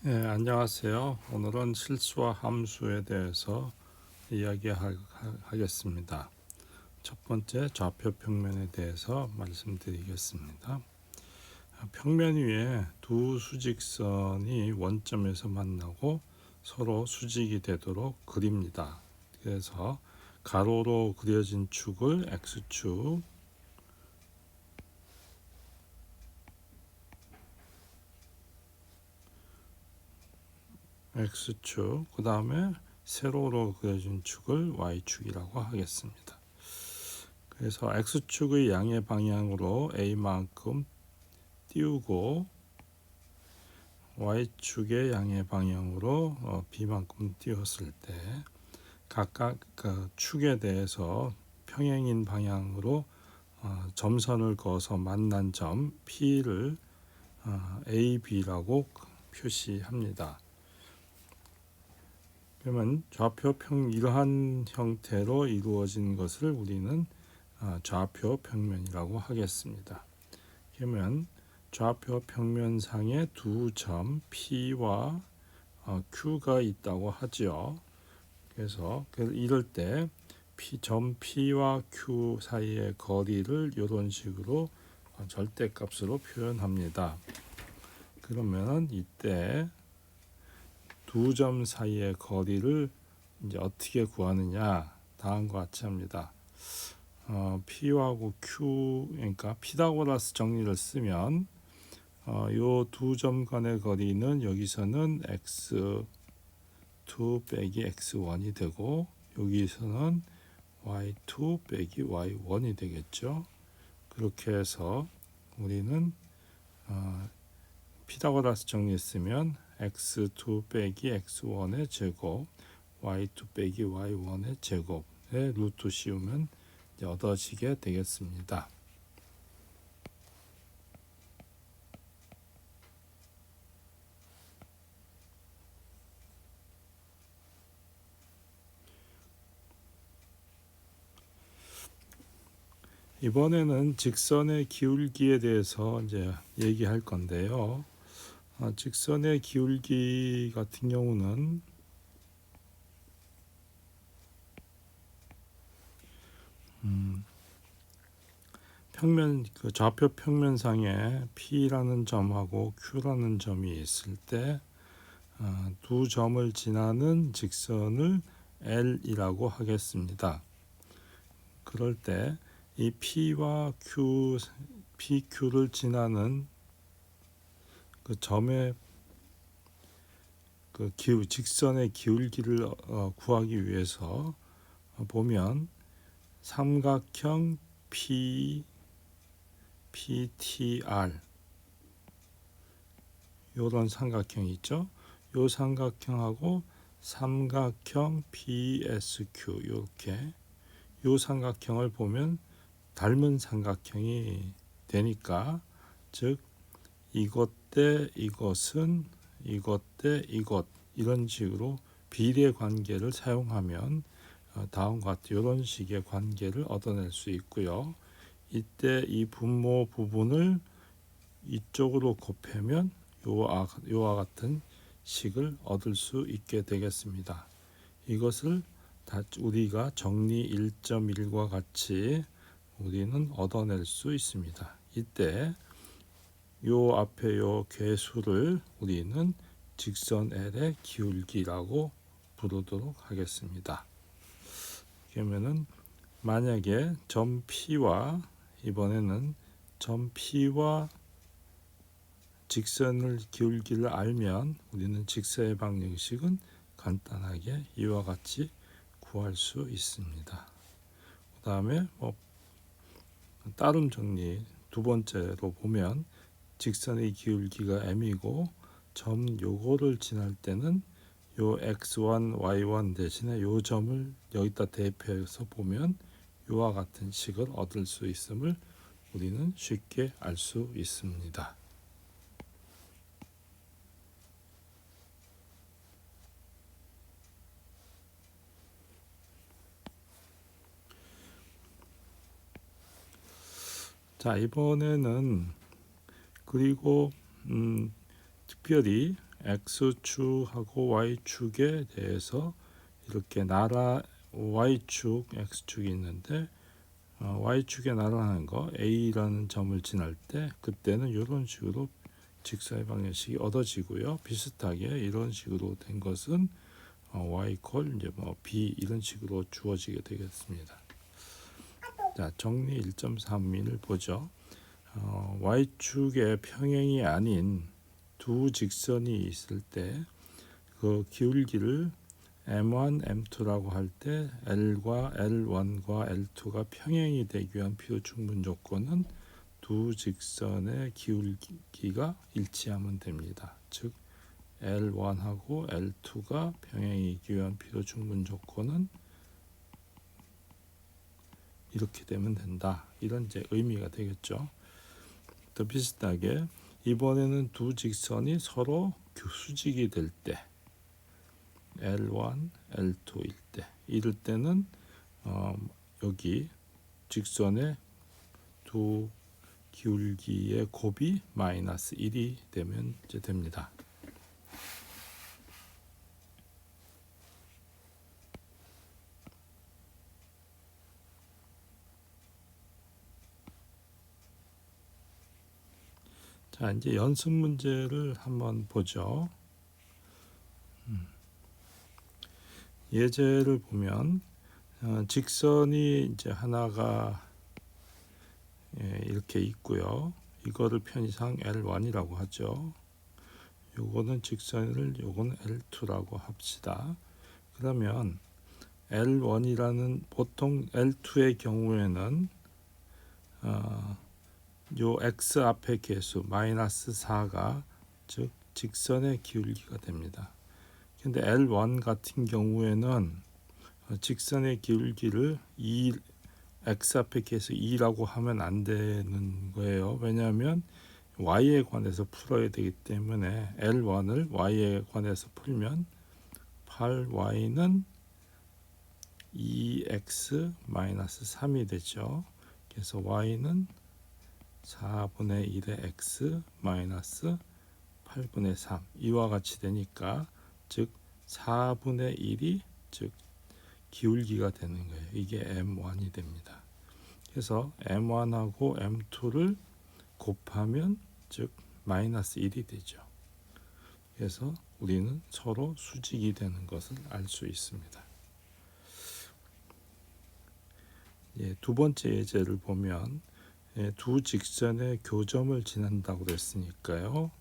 안녕하세요. 오늘은 실수와 함수에 대해서 이야기하겠습니다. 첫 번째 좌표 평면에 대해서 말씀드리겠습니다. 평면 위에 두 수직선이 원점에서 만나고 서로 수직이 되도록 그립니다. 그래서 가로로 그려진 축을 X축, 그 다음에 세로로 그려진 축을 Y축이라고 하겠습니다. 그래서 X축의 양의 방향으로 A만큼 띄우고 Y축의 양의 방향으로 B만큼 띄웠을 때 각각 그 축에 대해서 평행인 방향으로 점선을 그어서 만난 점 P를 A, B라고 표시합니다. 그러면 좌표평 이러한 형태로 이루어진 것을 우리는 좌표 평면이라고 하겠습니다. 그러면 좌표 평면상에 두 점 P와 Q가 있다고 하죠. 그래서 이럴 때 점 P와 Q 사이의 거리를 이런 식으로 절대값으로 표현합니다. 그러면 이때 두 점 사이의 거리를 이제 어떻게 구하느냐, 다음과 같이 합니다. P하고 Q, 그러니까 피타고라스 정리를 쓰면 요 두 점 간의 거리는 여기서는 x2 빼기 x1이 되고 여기서는 y2 빼기 y1이 되겠죠. 그렇게 해서 우리는 피타고라스 정리했으면 x2 빼기 x1의 제곱, y2 빼기 y1의 제곱에 루트 씌우면 얻어지게 되겠습니다. 이번에는 직선의 기울기에 대해서 이제 얘기할 건데요. 직선의 기울기 같은 경우는 평면 그 좌표 평면상에 P라는 점하고 Q라는 점이 있을 때 두 점을 지나는 직선을 L이라고 하겠습니다. 그럴 때 이 P와 Q, PQ를 지나는 그 점의 그 직선의 기울기를 구하기 위해서 보면 삼각형 PTR 요런 삼각형이 있죠. 요 삼각형하고 삼각형 PSQ 이렇게 요 삼각형을 보면 닮은 삼각형이 되니까, 즉 이것 대 이것은 이것 대 이것 이런 식으로 비례 관계를 사용하면 다음과 같은 이런 식의 관계를 얻어낼 수 있고요. 이때 이 분모 부분을 이쪽으로 곱하면 요와 같은 식을 얻을 수 있게 되겠습니다. 이것을 다 우리가 정리 1.1과 같이 우리는 얻어낼 수 있습니다. 이때 요 앞에 요 개수를 우리는 직선 L의 기울기라고 부르도록 하겠습니다. 그러면은 만약에 점 P와 이번에는 점 P와 직선을 기울기를 알면 우리는 직사의 방정식은 간단하게 이와 같이 구할 수 있습니다. 그 다음에 따름 정리 두 번째로 보면 직선의 기울기가 m이고 점 요거를 지날 때는 요 x1, y1 대신에 요 점을 여기다 대입해서 보면 요와 같은 식을 얻을 수 있음을 우리는 쉽게 알 수 있습니다. 자, 이번에는 그리고 특별히 x축하고 y축에 대해서 이렇게 y축, x축이 있는데 y축에 날아가는 거 A라는 점을 지날 때 그때는 이런 식으로 직사의 방정식이 얻어지고요. 비슷하게 이런 식으로 된 것은 y 콜 이제 b 이런 식으로 주어지게 되겠습니다. 자, 정리 1.3을 보죠. y축의 평행이 아닌 두 직선이 있을 때 그 기울기를 M1, M2라고 할 때 L과 L1과 L2가 평행이 되기 위한 필요 충분 조건은 두 직선의 기울기가 일치하면 됩니다. 즉 L1하고 L2가 평행이기 위한 필요 충분 조건은 이렇게 되면 된다. 이런 이제 의미가 되겠죠. 더 비슷하게 이번에는 두 직선이 서로 수직이 될 때 L1, L2일 때 이럴 때는 여기 직선의 두 기울기의 곱이 마이너스 1이 되면 이제 됩니다. 자, 이제 연습 문제를 한번 보죠. 예제를 보면 직선이 이제 하나가 이렇게 있고요. 이거를 편의상 L1이라고 하죠. 요거는 직선을 요거는 L2라고 합시다. 그러면 L1이라는 보통 L2의 경우에는 요 x 앞의 개수 마이너스 4가 즉 직선의 기울기가 됩니다. 근데 L1 같은 경우에는 직선의 기울기를 x 앞의 개수 2라고 하면 안 되는 거예요. 왜냐하면 y에 관해서 풀어야 되기 때문에 L1을 y에 관해서 풀면 8y는 2x 마이너스 3이 되죠. 그래서 y는 4분의 1의 x 마이너스 8분의 3 이와 같이 되니까 즉 4분의 1이 즉 기울기가 되는 거예요. 이게 M1이 됩니다. 그래서 M1하고 M2를 곱하면 즉 마이너스 1이 되죠. 그래서 우리는 서로 수직이 되는 것을 알 수 있습니다. 두 번째 예제를 보면 두 직선의 교점을 지난다고 그랬으니까요.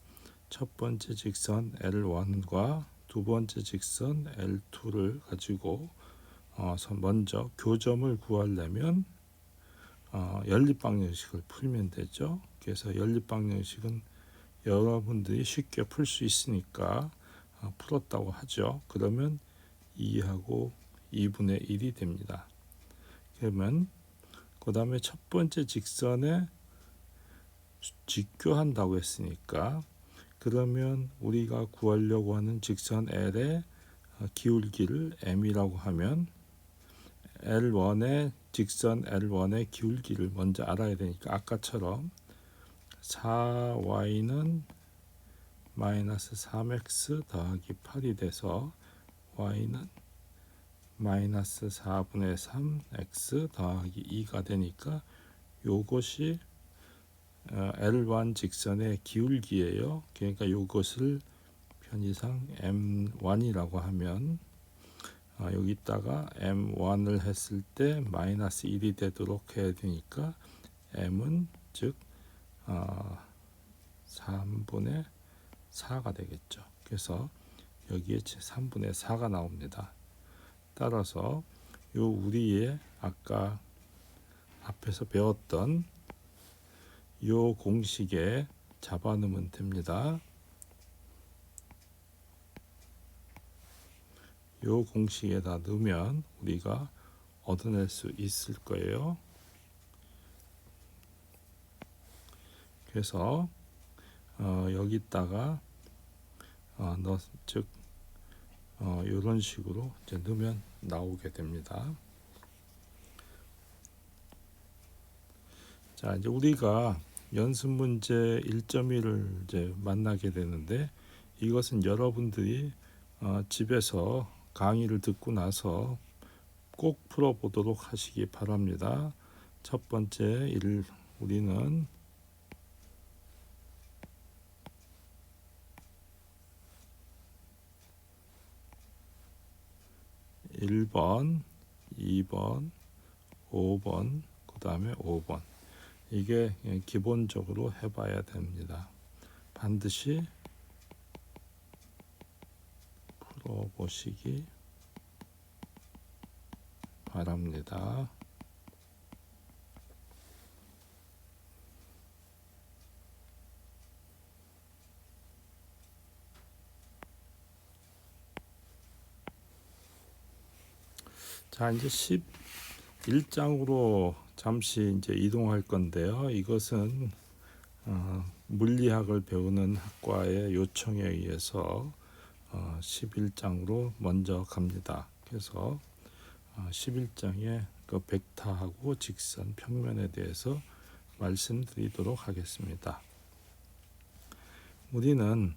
첫 번째 직선 L1과 두 번째 직선 L2를 가지고 먼저 교점을 구하려면 연립방정식을 풀면 되죠. 그래서 연립방정식은 여러분들이 쉽게 풀 수 있으니까 풀었다고 하죠. 그러면 2하고 2분의 1이 됩니다. 그러면 그 다음에 첫 번째 직선에 직교한다고 했으니까 그러면 우리가 구하려고 하는 직선 L의 기울기를 M이라고 하면 L1의 직선 L1의 기울기를 먼저 알아야 되니까 아까처럼 4y는 마이너스 3x 더하기 8이 돼서 y는 마이너스 4분의 3x 더하기 2가 되니까 요것이 L1 직선의 기울기예요. 그러니까 이것을 편의상 M1이라고 하면 여기다가 M1을 했을 때 마이너스 1이 되도록 해야 되니까 M은 즉 3분의 4가 되겠죠. 그래서 여기에 3분의 4가 나옵니다. 따라서 요 우리의 아까 앞에서 배웠던 요 공식에 잡아넣으면 됩니다. 요 공식에다 넣으면 우리가 얻어낼 수 있을 거예요. 그래서 여기다가 즉 이런 식으로 이제 넣으면 나오게 됩니다. 자, 이제 우리가 연습 문제 1.1을 이제 만나게 되는데 이것은 여러분들이 집에서 강의를 듣고 나서 꼭 풀어보도록 하시기 바랍니다. 첫 번째 우리는 1번, 2번, 5번, 그 다음에 5번. 이게 기본적으로 해봐야 됩니다. 반드시 풀어보시기 바랍니다. 자, 이제 11장으로 잠시 이제 이동할 건데요. 이것은 물리학을 배우는 학과의 요청에 의해서 11장으로 먼저 갑니다. 그래서 11장의 그 벡터하고 직선, 평면에 대해서 말씀드리도록 하겠습니다. 우리는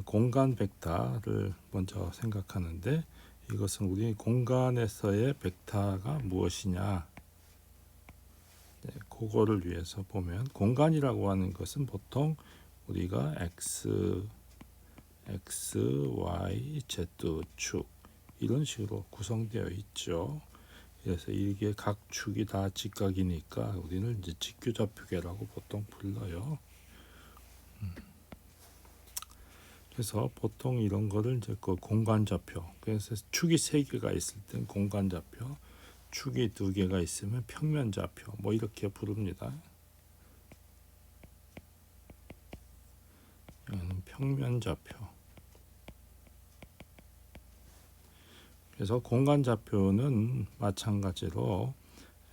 공간 벡터를 먼저 생각하는데 이것은 우리 공간에서의 벡터가 무엇이냐, 그거를 위해서 보면 공간이라고 하는 것은 보통 우리가 x, y, z 축 이런 식으로 구성되어 있죠. 그래서 이게 각 축이 다 직각이니까 우리는 이제 직교좌표계라고 보통 불러요. 그래서 보통 이런 거를 이제 그 공간좌표, 그래서 축이 3개가 있을 땐 공간좌표, 축이 2개가 있으면 평면좌표, 뭐 이렇게 부릅니다. 평면좌표. 그래서 공간좌표는 마찬가지로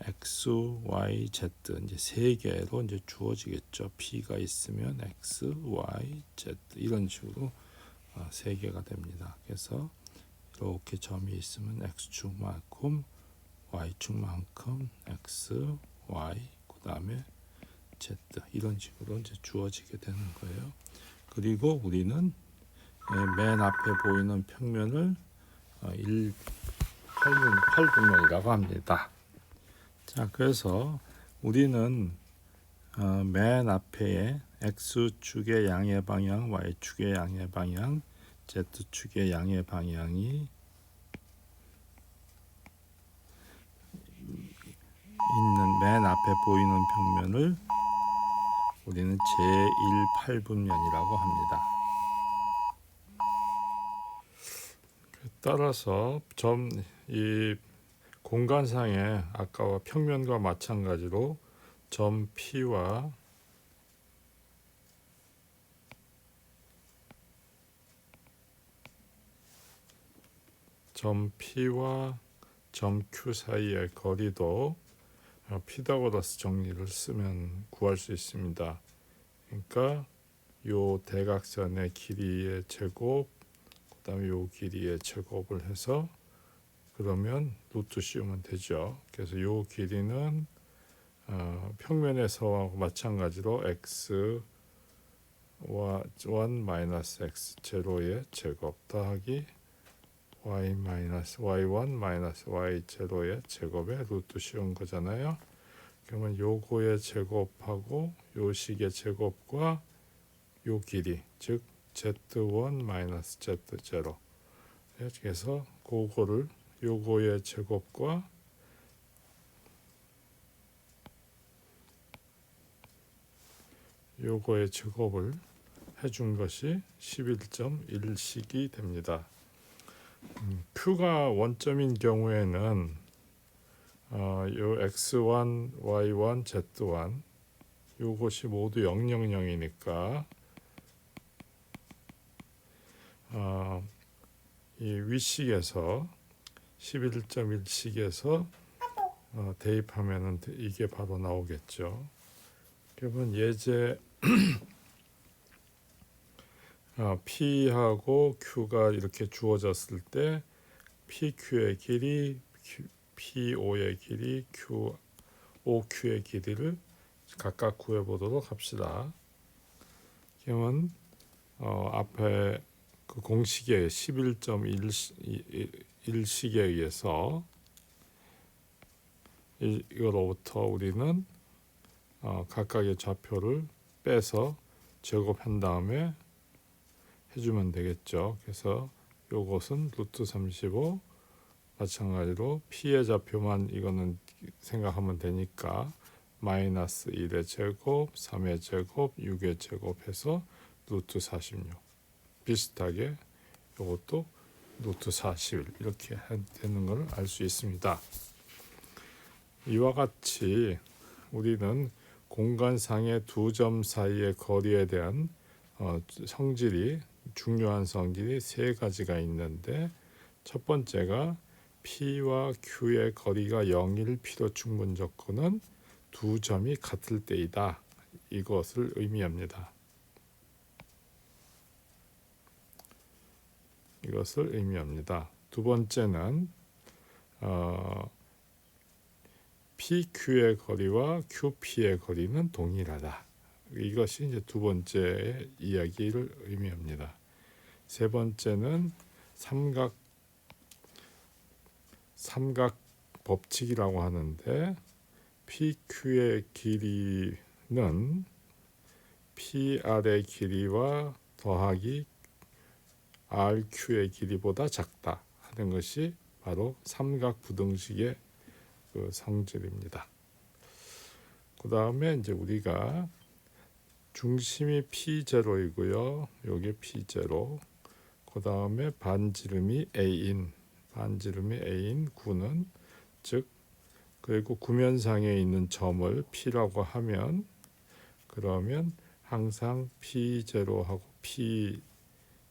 x, y, z 이제 3개로 이제 주어지겠죠. p가 있으면 x, y, z 이런 식으로 3개가 됩니다. 그래서 이렇게 점이 있으면 x축만큼, y축만큼, x, y, 그 다음에 z 이런 식으로 이제 주어지게 되는 거예요. 그리고 우리는 맨 앞에 보이는 평면을 8분면이라고 합니다. 자, 그래서 우리는 맨 앞에 x축의 양의 방향, y축의 양의 방향, z축의 양의 방향이 있는 맨 앞에 보이는 평면을 우리는 제1/8분면이라고 합니다. 따라서 이 공간상의 아까와 평면과 마찬가지로 점 P와 점 Q 사이의 거리도 피타고라스 정리를 쓰면 구할 수 있습니다. 그러니까 요 대각선의 길이의 제곱, 그 다음에 요 길이의 제곱을 해서 그러면 루트 씌우면 되죠. 그래서 요 길이는 평면에서와 마찬가지로 x 1 마이너스 x 제로의 제곱 더하기 y 마이너스 y1 마이너스 y 제로의 제곱에 루트 씌운 거잖아요. 그러면 요거의 제곱하고 요 식의 제곱과 요 길이, 즉 z1 마이너스 z0, 그래서 그거를 요거의 제곱과 요거의 제곱을 해준 것이 11.1식이 됩니다. Q가 원점인 경우에는 요 x1, y1, z1 요것이 모두 000이니까 이 위식에서 11.1식에서 대입하면은 이게 바로 나오겠죠. 그러면 예제 P하고 Q가 이렇게 주어졌을 때 PQ의 길이, PO의 길이, OQ의 길이를 각각 구해보도록 합시다. 그러면 앞에 그 공식의 11.1식에 의해서 이거로부터 우리는 각각의 좌표를 빼서 제곱한 다음에 해주면 되겠죠. 그래서 요것은 루트 35 마찬가지로 p의 좌표만 이거는 생각하면 되니까 마이너스 1의 제곱, 3의 제곱, 6의 제곱 해서 루트 46 비슷하게 이것도 루트 41 이렇게 되는 것을 알 수 있습니다. 이와 같이 우리는 공간상의 두 점 사이의 거리에 대한 성질이 중요한 성질이 세 가지가 있는데 첫 번째가 P와 Q의 거리가 0일 필요 충분 조건은 두 점이 같을 때이다. 이것을 의미합니다. 두 번째는 PQ의 거리와 QP의 거리는 동일하다. 이것이 이제 두 번째 이야기를 의미합니다. 세 번째는 삼각 법칙이라고 하는데 PQ의 길이는 PR의 길이와 더하기 RQ의 길이보다 작다 하는 것이 바로 삼각 부등식의 그 성질입니다. 그 다음에 이제 우리가 중심이 P0이고요. 여기 P0. 그 다음에 반지름이 A인 9는 즉 그리고 구면상에 있는 점을 P라고 하면 그러면 항상 P0하고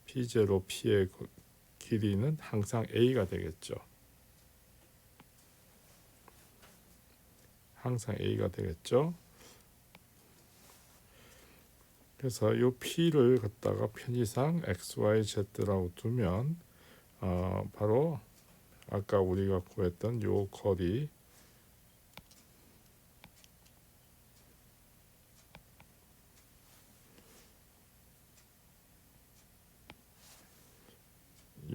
P0 P의 길이는 항상 A가 되겠죠. 그래서 이 P를 갖다가 편의상 XYZ라고 두면 바로 아까 우리가 구했던 요 거리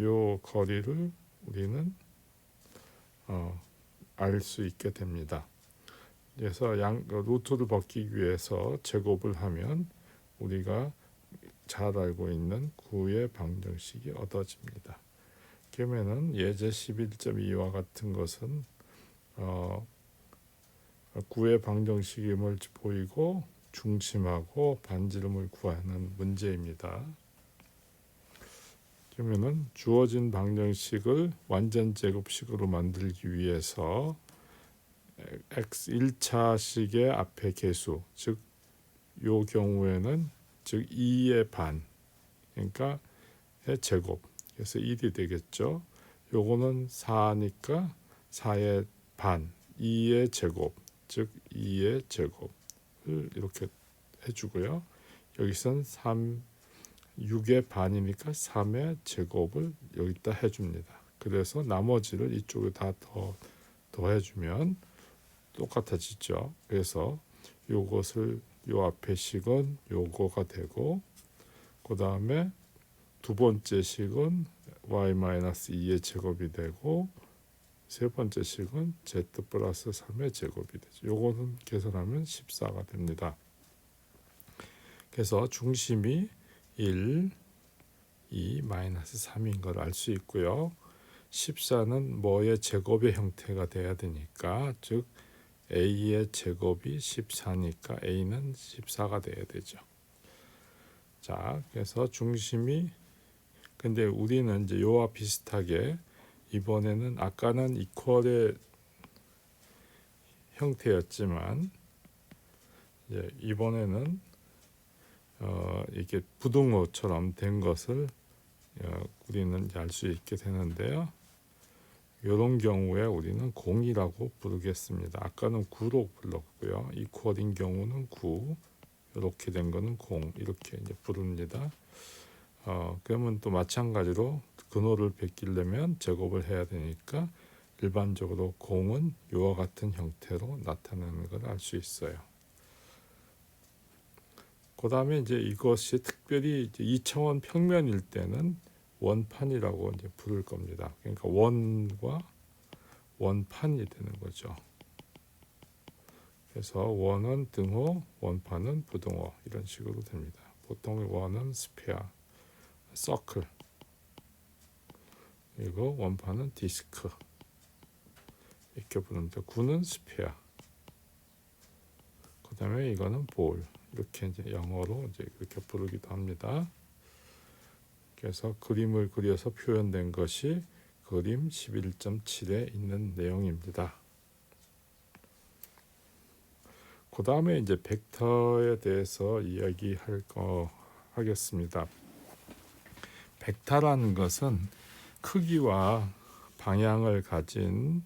요 거리를 우리는 알 수 있게 됩니다. 그래서 루트를 벗기 위해서 제곱을 하면 우리가 잘 알고 있는 9의 방정식이 얻어집니다. 그러면은 예제 11.2와 같은 것은 9의 방정식임을 보이고 중심하고 반지름을 구하는 문제입니다. 그러면은 주어진 방정식을 완전 제곱식으로 만들기 위해서 x 1차식의 앞에 개수, 즉 요 경우에는 즉 2의 반, 그러니까 제곱, 그래서 1이 되겠죠. 요거는 4니까 4의 반, 2의 제곱, 즉 2의 제곱을 이렇게 해주고요. 여기선 6의 반이니까 3의 제곱을 여기다 해줍니다. 그래서 나머지를 이쪽에 다 더해주면 똑같아지죠. 그래서 요것을 요 앞에 식은 요거가 되고 그 다음에 두 번째 식은 y-2의 제곱이 되고 세 번째 식은 z 플러스 3의 제곱이 되죠. 요거는 계산하면 14가 됩니다. 그래서 중심이 1, 2, 마이너스 3인 걸 알 수 있고요. 14는 뭐의 제곱의 형태가 돼야 되니까 즉 A의 제곱이 14니까 A는 14가 돼야 되죠. 자, 그래서 중심이 근데 우리는 이제 요와 비슷하게 이번에는 아까는 이퀄의 형태였지만 이번에는 이게 부등호처럼 된 것을 우리는 알 수 있게 되는데요. 이런 경우에 우리는 0이라고 부르겠습니다. 아까는 9로 불렀고요. 이퀄인 경우는 9, 이렇게 된 거는 0 이렇게 이제 부릅니다. 그러면 또 마찬가지로 근호를 베끼려면 제곱을 해야 되니까 일반적으로 0은 이와 같은 형태로 나타나는 걸 알 수 있어요. 그 다음에 이제 이것이 특별히 이제 2차원 평면일 때는 원판이라고 이제 부를 겁니다. 그러니까 원과 원판이 되는 거죠. 그래서 원은 등호, 원판은 부등호 이런 식으로 됩니다. 보통 원은 스페어, 서클, 그리고 원판은 디스크 이렇게 부르는데 구는 스페어, 그 다음에 이거는 볼 이렇게 이제 영어로 이제 이렇게 부르기도 합니다. 그래서 그림을 그려서 표현된 것이 그림 11.7에 있는 내용입니다. 그 다음에 이제 벡터에 대해서 하겠습니다. 벡터라는 것은 크기와 방향을 가진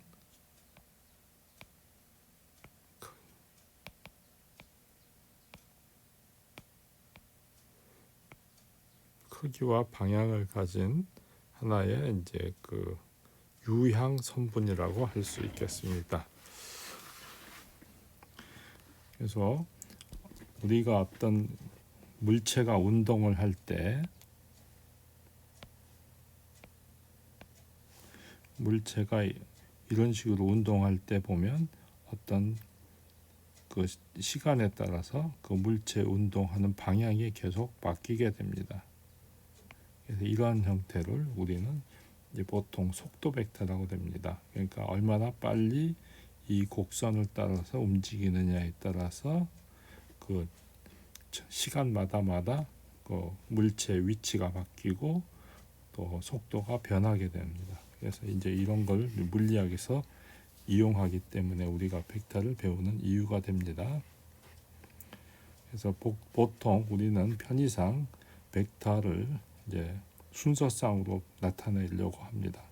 하나의 이제 그 유향 성분이라고 할 수 있겠습니다. 그래서 우리가 어떤 물체가 운동을 할 때 물체가 이런 식으로 운동할 때 보면 어떤 그 시간에 따라서 그 물체 운동하는 방향이 계속 바뀌게 됩니다. 그래서 이러한 형태를 우리는 이제 보통 속도 벡터라고 됩니다. 그러니까 얼마나 빨리 이 곡선을 따라서 움직이느냐에 따라서 그 시간마다 그 물체의 위치가 바뀌고 또 속도가 변하게 됩니다. 그래서 이제 이런 걸 물리학에서 이용하기 때문에 우리가 벡터를 배우는 이유가 됩니다. 그래서 보통 우리는 편의상 벡터를 이제 순서상으로 나타내려고 합니다.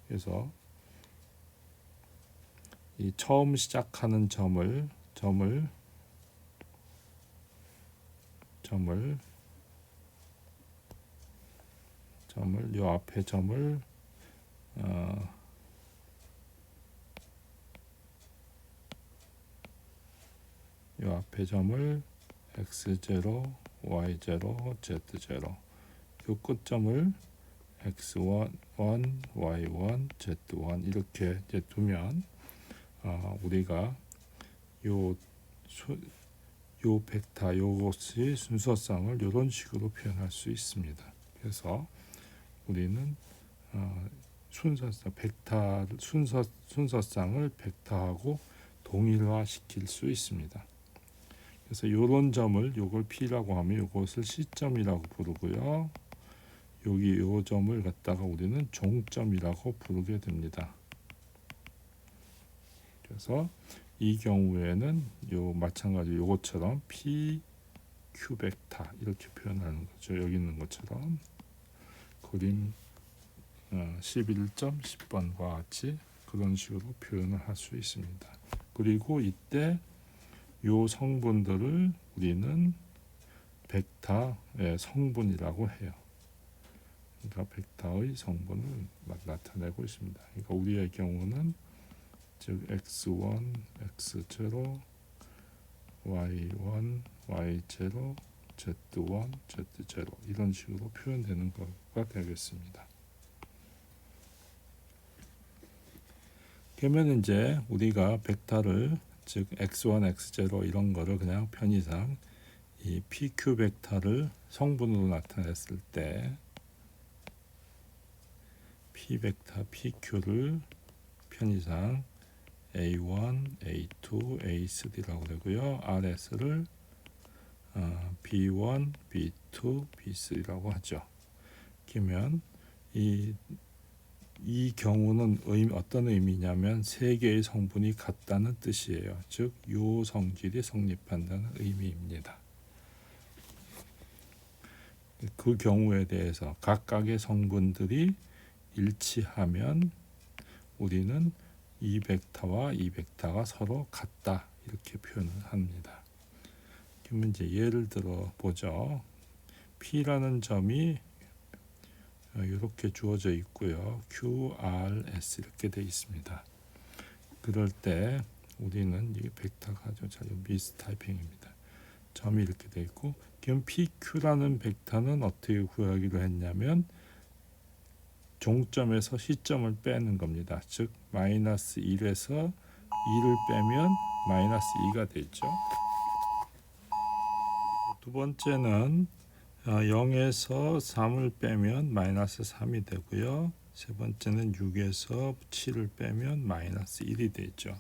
그래서 이 처음 시작하는 점을 요 앞에 점을 x0, y0, z0, 요 끝점을 x1, y1, z1 이렇게 이제 두면 우리가 요 벡터 요것의 순서상을 이런 식으로 표현할 수 있습니다. 그래서 우리는 순서상을 벡터하고 동일화시킬 수 있습니다. 그래서 이런 점을 요걸 P라고 하면 이것을 C점이라고 부르고요. 여기 요 점을 갖다가 우리는 종점이라고 부르게 됩니다. 그래서 이 경우에는 요 마찬가지 요것처럼 P, Q 벡터 이렇게 표현하는 거죠. 여기 있는 것처럼 그림 11.10번과 같이 그런 식으로 표현을 할 수 있습니다. 그리고 이때 요 성분들을 우리는 벡터의 성분이라고 해요. 그러니까 벡터의 성분을 나타내고 있습니다. 그러니까 우리의 경우는 즉 x1, x0, y1, y0, z1, z0 이런 식으로 표현되는 것가 되겠습니다. 그러면 이제 우리가 벡터를 즉 x1, x0 이런 거를 그냥 편의상 이 PQ 벡터를 성분으로 나타냈을 때 P 벡터 PQ를 편의상 A1, A2, A3라고 되고요. RS를 B1, B2, B3라고 하죠. 그러면 이 경우는 어떤 의미냐면 세 개의 성분이 같다는 뜻이에요. 즉, 요 성질이 성립한다는 의미입니다. 그 경우에 대해서 각각의 성분들이 일치하면 우리는 이 벡터와 이 벡터가 서로 같다 이렇게 표현을 합니다. 그러면 이제 예를 들어 보죠. P라는 점이 이렇게 주어져 있고요. Q, R, S 이렇게 되어 있습니다. 그럴 때 우리는 이 벡터가 잘 미스 타이핑입니다. 점이 이렇게 돼 있고, 그럼 PQ라는 벡터는 어떻게 구하기로 했냐면 종점에서 시점을 빼는 겁니다. 즉 마이너스 1에서 2를 빼면 마이너스 2가 되죠. 두 번째는 0에서 3을 빼면 마이너스 3이 되고요. 세 번째는 6에서 7을 빼면 마이너스 1이 되죠.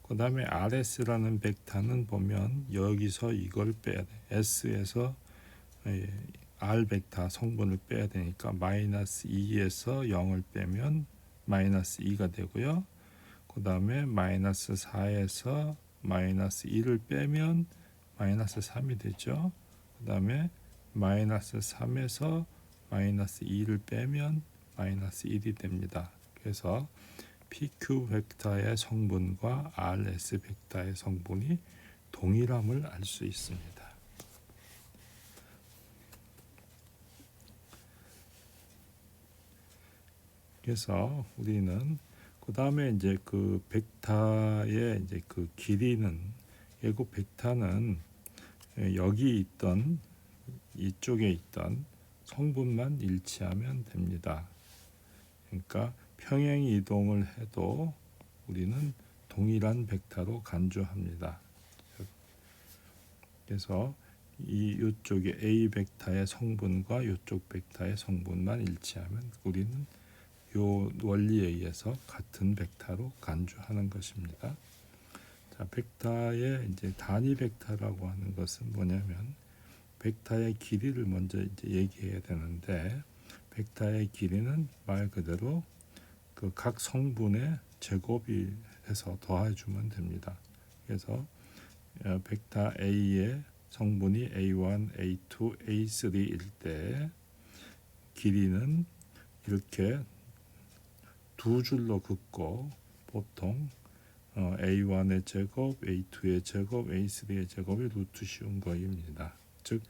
그 다음에 RS라는 벡터는 보면 여기서 이걸 빼야 돼. S에서 R 벡터 성분을 빼야 되니까 마이너스 2에서 0을 빼면 마이너스 2가 되고요. 그 다음에 마이너스 4에서 마이너스 1을 빼면 마이너스 3이 되죠. 그 다음에 마이너스 3에서 마이너스 2를 빼면 마이너스 1이 됩니다. 그래서 PQ 벡터의 성분과 RS 벡터의 성분이 동일함을 알 수 있습니다. 그래서 우리는 그 다음에 이제 그 벡터의 이제 그 길이는 결국 벡터는 여기 있던 이쪽에 있던 성분만 일치하면 됩니다. 그러니까 평행 이동을 해도 우리는 동일한 벡터로 간주합니다. 그래서 이쪽에 A 벡터의 성분과 이쪽 벡터의 성분만 일치하면 우리는 요 원리에 의해서 같은 벡터로 간주하는 것입니다. 자, 벡터의 이제 단위 벡터라고 하는 것은 뭐냐면 벡터의 길이를 먼저 이제 얘기해야 되는데, 벡터의 길이는 말 그대로 그 각 성분의 제곱이 해서 더해주면 됩니다. 그래서 벡터 A의 성분이 A1, A2, A3일 때 길이는 이렇게 두 줄로 긋고 보통 A1의 제곱, A2의 제곱, A3의 제곱이 루트 씌운 거입니다. 즉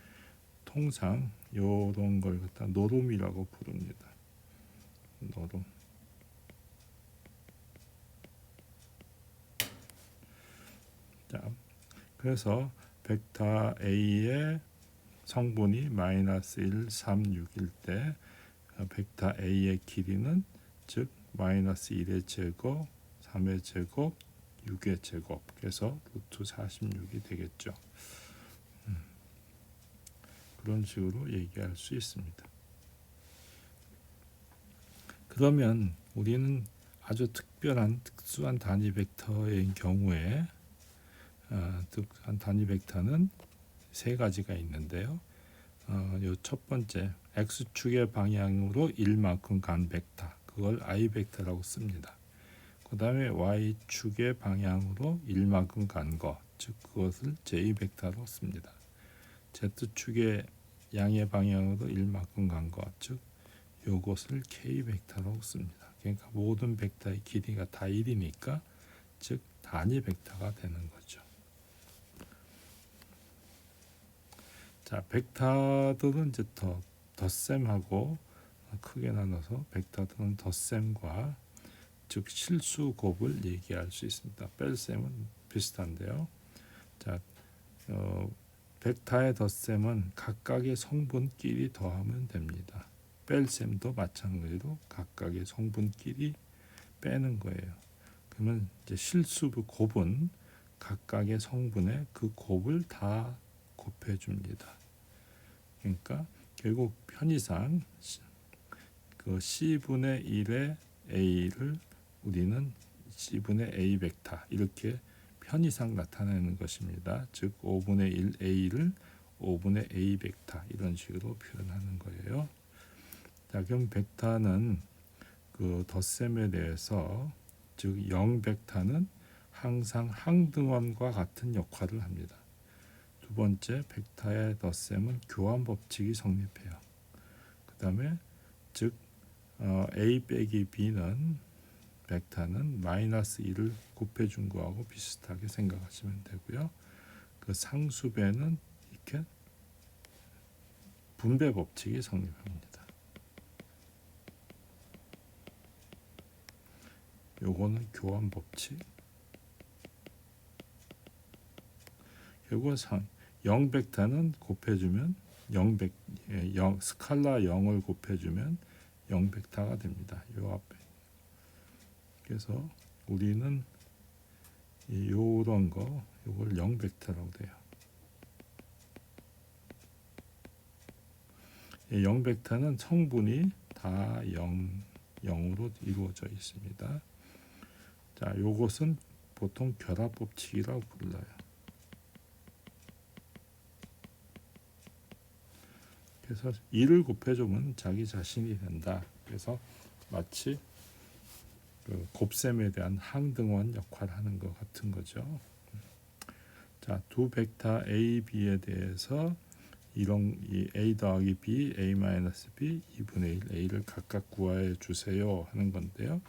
통상 이런 걸 갖다 노름이라고 부릅니다. 노름. 자, 그래서 벡터 A의 성분이 마이너스 1, 3, 6일 때 벡터 A의 길이는 즉 마이너스 1의 제곱, 3의 제곱, 6의 제곱, 그래서 루트 46이 되겠죠. 그런 식으로 얘기할 수 있습니다. 그러면 우리는 아주 특수한 단위 벡터의 경우에 특수한 단위 벡터는 세 가지가 있는데요. 요 첫 번째 x축의 방향으로 1만큼 간 벡터, 그걸 I 벡터라고 씁니다. 그 다음에 y축의 방향으로 1만큼 간 것, 즉 그것을 J 벡터로 씁니다. z축의 양의 방향으로 1만큼 간 것, 즉 요것을 K 벡터라고 씁니다. 그러니까 모든 벡터의 길이가 다 1이니까 즉 단위 벡터가 되는 거죠. 자, 벡터들은 이제 덧셈하고 크게 나눠서 벡터들은 덧셈과 즉 실수 곱을 얘기할 수 있습니다. 뺄셈은 비슷한데요. 자, 벡터의 덧셈은 각각의 성분끼리 더하면 됩니다. 뺄셈도 마찬가지로 각각의 성분끼리 빼는 거예요. 그러면 이제 실수 곱은 각각의 성분의 그 곱을 다 곱해줍니다. 그러니까 결국 편의상 그 C분의 1의 A를 우리는 C분의 A 벡터 이렇게 편의상 나타내는 것입니다. 즉 5분의 1 A를 5분의 A 벡터 이런 식으로 표현하는 거예요. 자, 그럼 벡터는 그 덧셈에 대해서 즉 0 벡터는 항상 항등원과 같은 역할을 합니다. 두 번째, 벡터의 덧셈은 교환 법칙이 성립해요. 그 다음에 즉 A 빼기 B는 벡터는 마이너스 1을 곱해준 거하고 비슷하게 생각하시면 되고요. 그 상수배는 이렇게 분배 법칙이 성립합니다. 요거는 교환 법칙. 결국 0 벡터는 곱해주면 0 스칼라 0을 곱해주면 0 벡터가 됩니다. 요 앞에. 그래서 우리는 요런 거 요걸 0 벡터라고 돼요. 0 벡터는 성분이 다 0으로 이루어져 있습니다. 자, 요것은 보통 결합 법칙이라고 불러요. 그래서 2를 곱해주면 자기 자신이 된다. 그래서 마치 그 곱셈에 대한 항등원 역할을 하는 것 같은 거죠. 자, 두 벡터 A, B에 대해서 이 A 더하기 B, A 마이너스 B, 2분의 1 A를 각각 구하여 주세요 하는 건데요.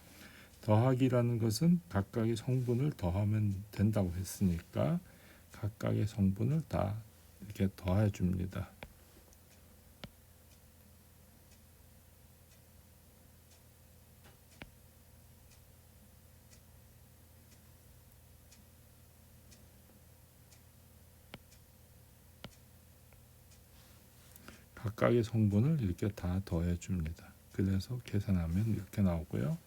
더하기라는 것은 각각의 성분을 더하면 된다고 했으니까 각각의 성분을 다 이렇게 더해 줍니다. 각각의 성분을 이렇게 다 더해 줍니다. 그래서 계산하면 이렇게 나오고요.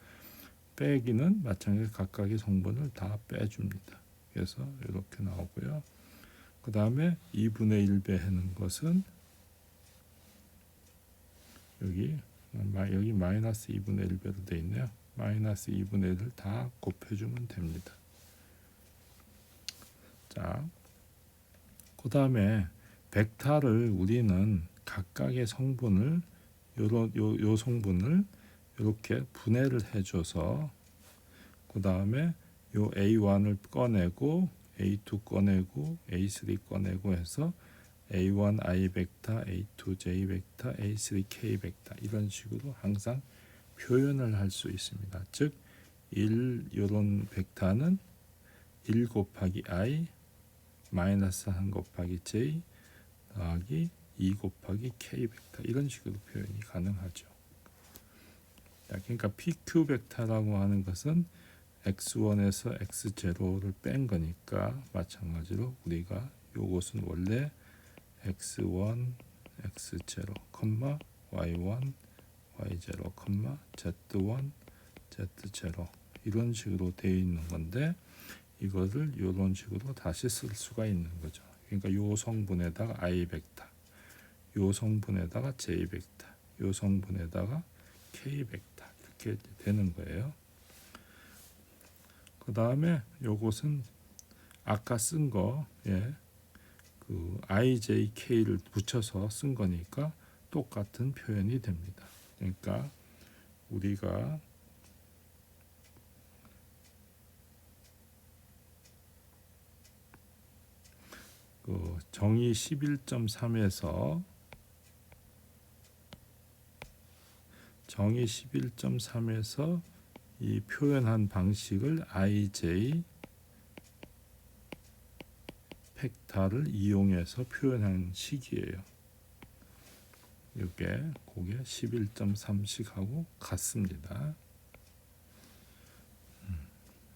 빼기는 마찬가지로 각각의 성분을 다 빼줍니다. 그래서 이렇게 나오고요. 그 다음에 2분의 1 빼는 것은 여기 마이너스 2분의 1 배로 되어 있네요. 마이너스 2분의 1을 다 곱해주면 됩니다. 자, 그 다음에 벡터를 우리는 각각의 성분을 요 성분을 이렇게 분해를 해줘서 그 다음에 요 A1을 꺼내고 A2 꺼내고 A3 꺼내고 해서 A1 I 벡터, A2 J 벡터, A3 K 벡터 이런 식으로 항상 표현을 할 수 있습니다. 즉 1 이런 벡터는 1 곱하기 I 마이너스 1 곱하기 J 더하기 2 곱하기 K 벡터 이런 식으로 표현이 가능하죠. 그러니까 PQ 벡터라고 하는 것은 X1에서 X0를 뺀 거니까 마찬가지로 우리가 요것은 원래 X1, X0, Y1, Y0, Z1, Z0 이런 식으로 되어 있는 건데 이거를 이런 식으로 다시 쓸 수가 있는 거죠. 그러니까 요 성분에다가 I 벡터, 요 성분에다가 J 벡터, 요 성분에다가 K 벡터 이렇게 되는 거예요. 그 다음에 요것은 아까 쓴 거, 그 IJK를 붙여서 쓴 거니까 똑같은 표현이 됩니다. 그러니까 우리가 그 정의 11.3에서 이 표현한 방식을 IJ 벡터를 이용해서 표현한 식이에요. 이게 그게 11.3식하고 같습니다.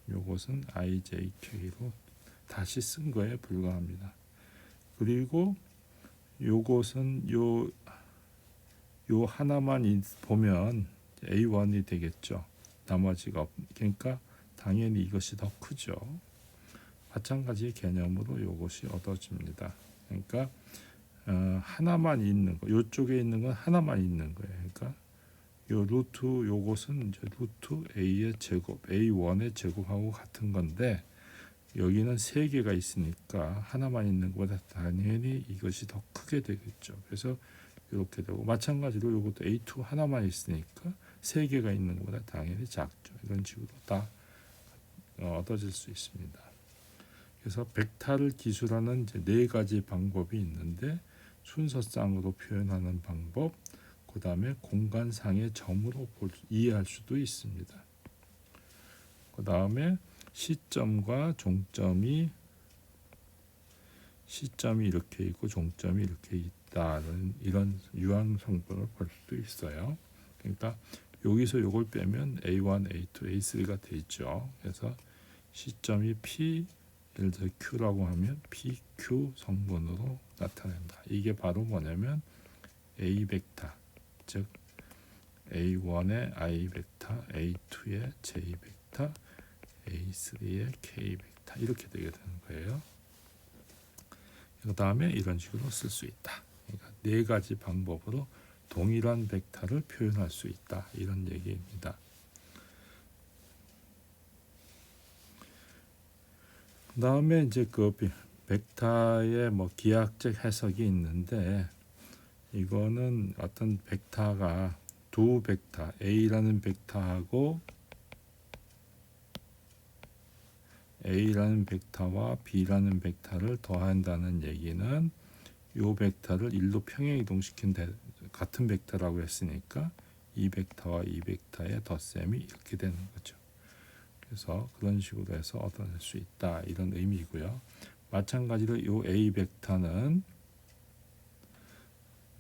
요것은 IJK로 다시 쓴 거에 불과합니다. 그리고 요것은 요 하나만 보면 A1이 되겠죠. 나머지가 그러니까 당연히 이것이 더 크죠. 마찬가지 개념으로 이것이 얻어집니다. 그러니까 하나만 있는 거, 이쪽에 있는 건 하나만 있는 거예요. 그러니까 요 루트 요것은 이제 루트 A의 제곱, A1의 제곱하고 같은 건데 여기는 세 개가 있으니까 하나만 있는 것보다 당연히 이것이 더 크게 되겠죠. 그래서 이렇게 되고 마찬가지로 이것도 A2 하나만 있으니까 세 개가 있는 것보다 당연히 작죠. 이런 식으로 다 얻어질 수 있습니다. 그래서 벡터를 기술하는 이제 네 가지 방법이 있는데 순서상으로 표현하는 방법, 그 다음에 공간상의 점으로 이해할 수도 있습니다. 그 다음에 시점과 종점이 이렇게 있고 종점이 이렇게 있다는 이런 유한 성분을 볼 수도 있어요. 그러니까 여기서 이걸 빼면 A1, A2, A3가 되죠. 그래서 시점이 P, 예를 들어 Q라고 하면 PQ 성분으로 나타낸다. 이게 바로 뭐냐면 A 벡터, 즉 A1의 I 벡터, A2의 J 벡터, A3의 K 벡터 이렇게 되게 되는 거예요. 그 다음에 이런 식으로 쓸 수 있다. 그러니까 네 가지 방법으로 동일한 벡터를 표현할 수 있다. 이런 얘기입니다. 그 다음에 이제 그 벡터의 뭐 기하학적 해석이 있는데, 이거는 어떤 벡터가 두 벡터 A라는 벡터하고 A라는 벡터와 B라는 벡터를 더한다는 얘기는 이 벡터를 일로 평행 이동시킨 같은 벡터라고 했으니까 이 벡터와 이 벡터의 덧셈이 이렇게 되는 거죠. 그래서 그런 식으로 해서 얻어낼 수 있다, 이런 의미고요. 마찬가지로 이 A 벡터는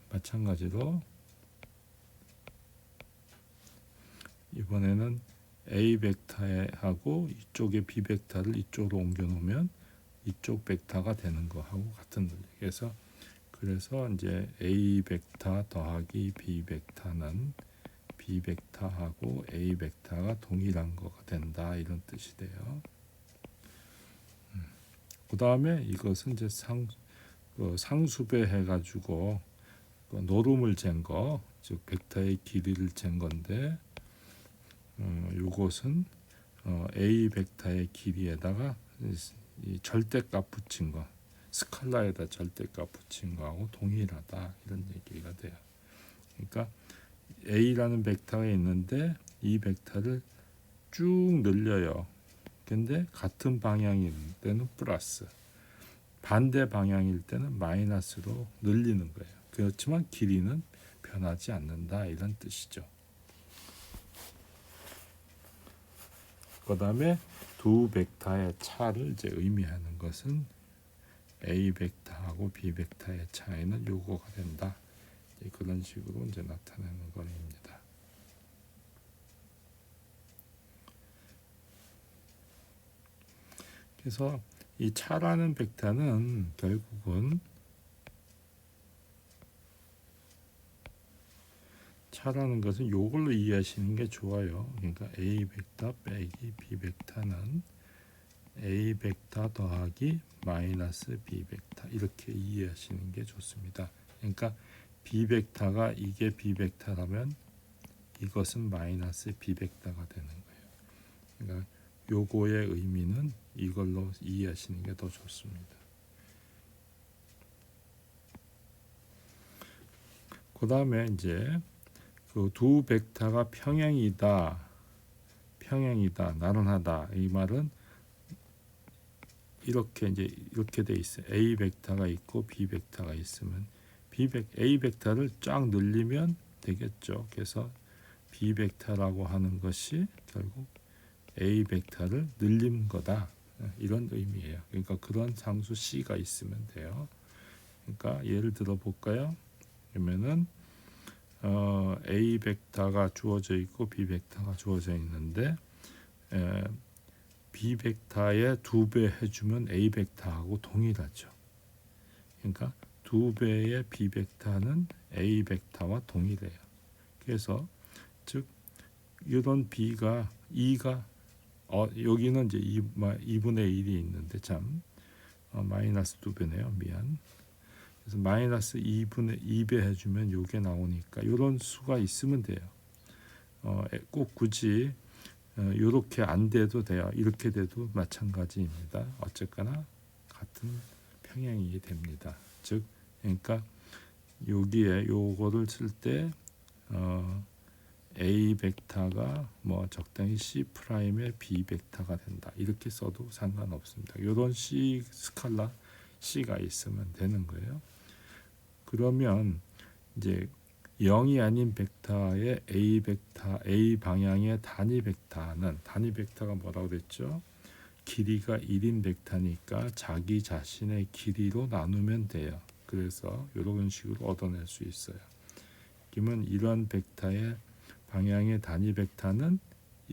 마찬가지로 이번에는 A 벡터하고 이쪽의 B 벡터를 이쪽으로 옮겨 놓으면 이쪽 벡터가 되는 거하고 같은 논리. 그래서 이제 A 벡터 더하기 B 벡터는 B 벡터하고 A 벡터가 동일한 거가 된다, 이런 뜻이 돼요. 그 다음에 이것은 이제 상수배 해가지고 노름을 잰 거, 즉 벡터의 길이를 잰 건데, 이것은 A 벡터의 길이에다가 이 절대값 붙인 거, 스칼라에다 절대값 붙인 거하고 동일하다, 이런 얘기가 돼요. 그러니까 A라는 벡터가 있는데 이 벡터를 쭉 늘려요. 근데 같은 방향일 때는 플러스, 반대 방향일 때는 마이너스로 늘리는 거예요. 그렇지만 길이는 변하지 않는다, 이런 뜻이죠. 그 다음에 두 벡터의 차를 이제 의미하는 것은 A 벡터하고 B 벡터의 차이는 요거가 된다. 그런 식으로 이제 나타내는 겁니다. 그래서 이 차라는 벡터는 결국은 차라는 것은 요걸로 이해하시는 게 좋아요. 그러니까 A 벡터 빼기 B 벡터는 A 벡터 더하기 마이너스 B 벡터, 이렇게 이해하시는 게 좋습니다. 그러니까 B 벡터가 이게 B 벡터라면 이것은 마이너스 B 벡터가 되는 거예요. 그러니까 요거의 의미는 이걸로 이해하시는 게 더 좋습니다. 그 다음에 이제 그 두 벡터가 평행이다, 나란하다, 이 말은 이렇게 돼 있어요. A 벡터가 있고 B 벡터가 있으면 A 벡터를 쫙 늘리면 되겠죠. 그래서 B 벡터라고 하는 것이 결국 A 벡터를 늘린 거다, 이런 의미예요. 그러니까 그런 상수 C가 있으면 돼요. 그러니까 예를 들어 볼까요? 그러면은 A 벡터가 주어져 있고 B 벡터가 주어져 있는데, B 벡터의 2배 해주면 A 벡터하고 동일하죠. 그러니까 2배의 B 벡터는 A 벡터와 동일해요. 그래서 즉 이런 B가 2가 여기는 이제 2분의 1이 있는데 참 마이너스 2배네요. 미안. 그래서 마이너스 2배 해주면 요게 나오니까 이런 수가 있으면 돼요. 꼭 굳이 이렇게 안 돼도 돼요. 이렇게 돼도 마찬가지입니다. 어쨌거나 같은 평행이 됩니다. 즉 그러니까 여기에 요거를 쓸 때 A 벡터가 뭐 적당히 C 프라임의 B 벡터가 된다, 이렇게 써도 상관없습니다. 이런 C 스칼라 C가 있으면 되는 거예요. 그러면 이제 0이 아닌 벡터의 A 벡터, A 방향의 단위 벡터가 뭐라고 그랬죠? 길이가 1인 벡터니까 자기 자신의 길이로 나누면 돼요. 그래서 이런 식으로 얻어낼 수 있어요. 그러면 이런 벡터의 방향의 단위 벡터는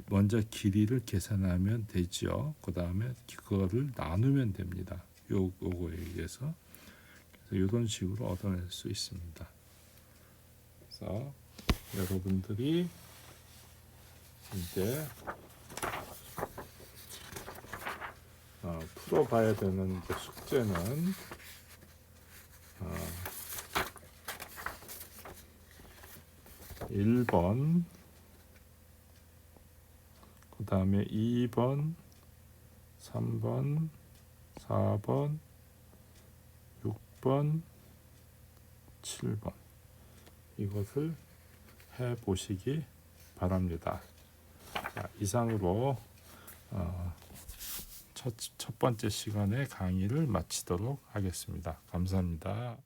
먼저 길이를 계산하면 되죠. 그 다음에 그거를 나누면 됩니다. 요거에 의해서. 그래서 이런 식으로 얻어낼 수 있습니다. 그래서 여러분들이 이제 풀어봐야 되는 이제 숙제는 1번, 그 다음에 2번, 3번, 4번, 6번, 7번 이것을 해 보시기 바랍니다. 자, 이상으로 첫 번째 시간의 강의를 마치도록 하겠습니다. 감사합니다.